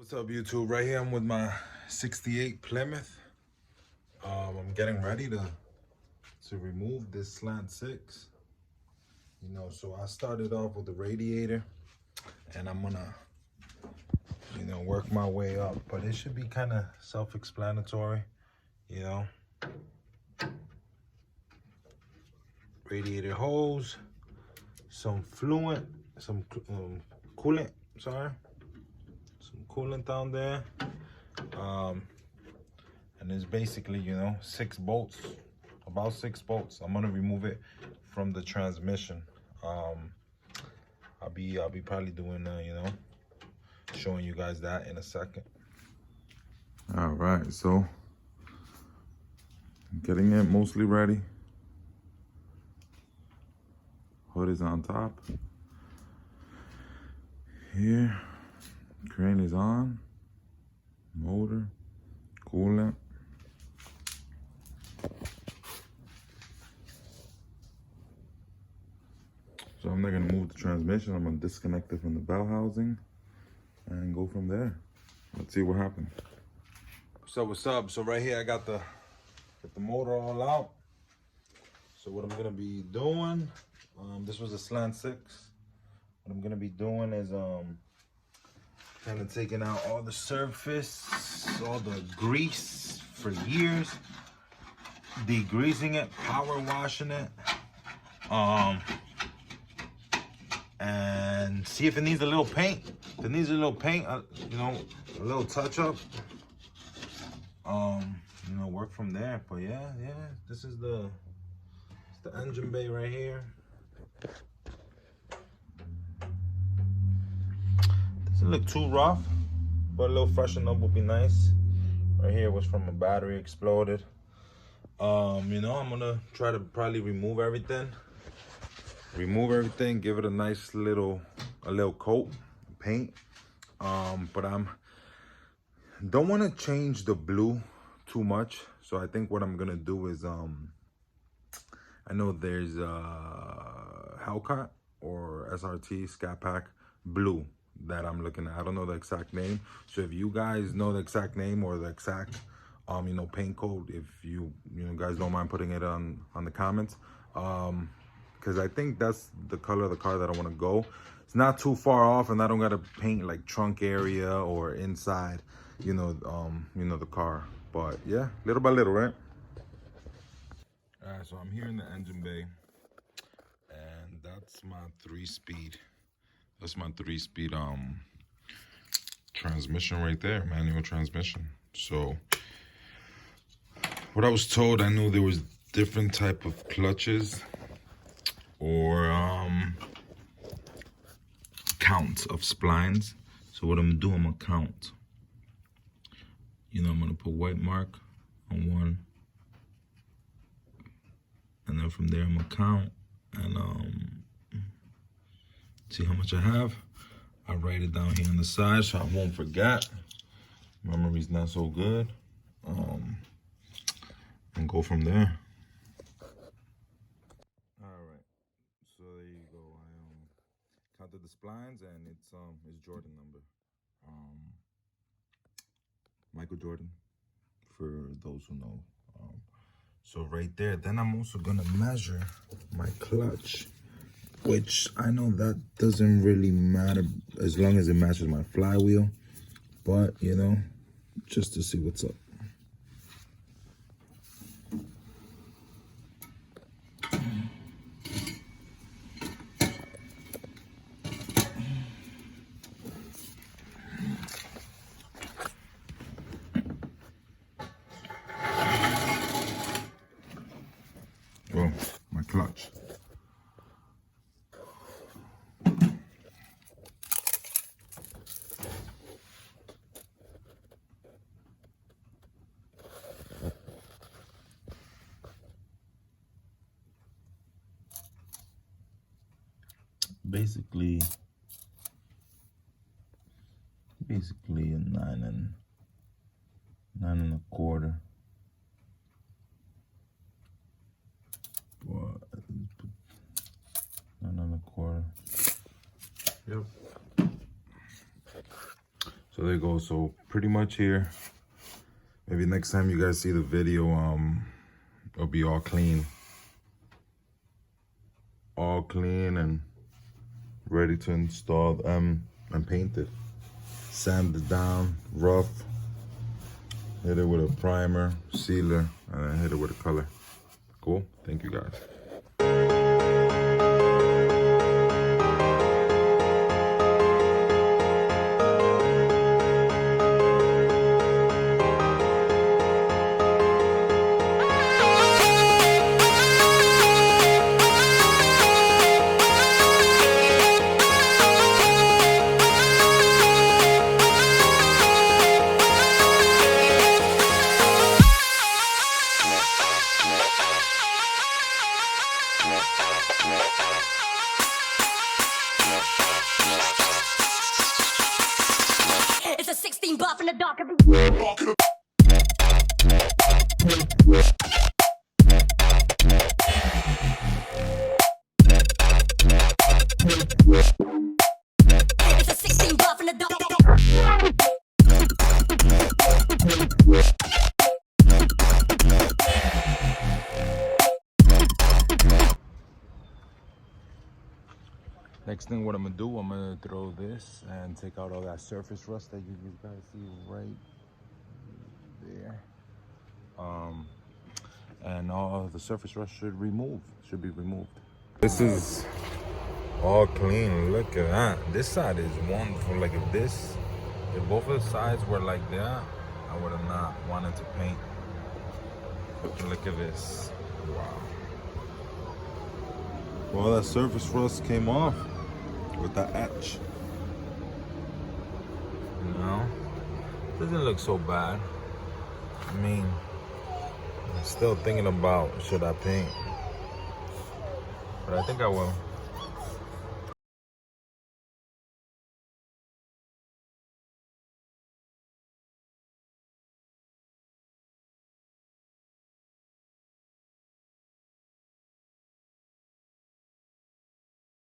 What's up, YouTube? Right here I'm with my 68 Plymouth. I'm getting ready to remove this slant 6. So I started off with the radiator and I'm gonna work my way up, but it should be kind of self-explanatory. Radiator hose, some fluent, some coolant, some coolant down there, and it's basically 6 bolts, about 6 bolts. I'm gonna remove it from the transmission. I'll be probably doing showing you guys that in a second. All right, so getting it mostly ready. Hood is on top. Here, crane is on. Motor, coolant. So I'm not gonna move the transmission. I'm gonna disconnect it from the bell housing and go from there. Let's see what happens. What's up? So right here I got the motor all out. So what I'm gonna be doing, this was a slant 6. What I'm gonna be doing is kind of taking out all the surface, all the grease for years, degreasing it, power washing it, and see if it needs a little paint. If it needs a little paint, a little touch up, work from there. But yeah, this is the engine bay right here. Doesn't look too rough, but a little freshen up would be nice. Right here was from a battery exploded. I'm gonna try to probably remove everything, give it a nice little coat, paint. But don't want to change the blue too much. So I think what I'm gonna do is I know there's Hellcat or SRT Scat Pack blue that I'm looking at. I don't know the exact name. So if you guys know the exact name or the exact paint code, if you guys don't mind putting it on the comments, because I think that's the color of the car that I want to go. It's not too far off, and I don't gotta paint like trunk area or inside the car. But yeah, little by little, right? All right, so I'm here in the engine bay, and that's my 3-speed. That's my 3-speed transmission right there, manual transmission. So what I was told, I knew there was different type of clutches or counts of splines. So what I'm gonna do, I'm gonna count. I'm gonna put white mark on one, and then from there I'm gonna count and see how much I have. I write it down here on the side so I won't forget. Memory's not so good. And go from there. All right, so there you go. I counted the splines, and it's Jordan number. Michael Jordan, for those who know. So right there, then I'm also gonna measure my clutch, which I know that doesn't really matter as long as it matches my flywheel, but just to see what's up. Oh, my clutch. Basically a 9 1/4. What? 9 1/4. Yep. So there you go. So pretty much here, maybe next time you guys see the video, it'll be all clean. All clean and ready to install and paint it. Sand it down, rough. Hit it with a primer, sealer, and then hit it with a color. Cool? Thank you guys. It's a 16 buff in the dark of It's a 16 buff in the dark. Next thing what I'm gonna do, I'm gonna throw this and take out all that surface rust that you guys see right there. And all the surface rust should be removed. This is all clean. Look at that. This side is wonderful. Like if both of the sides were like that, I would have not wanted to paint. Look at this. Wow. Well, that surface rust came off with that etch. You know, doesn't look so bad. I mean, I'm still thinking about should I paint, but I think I will.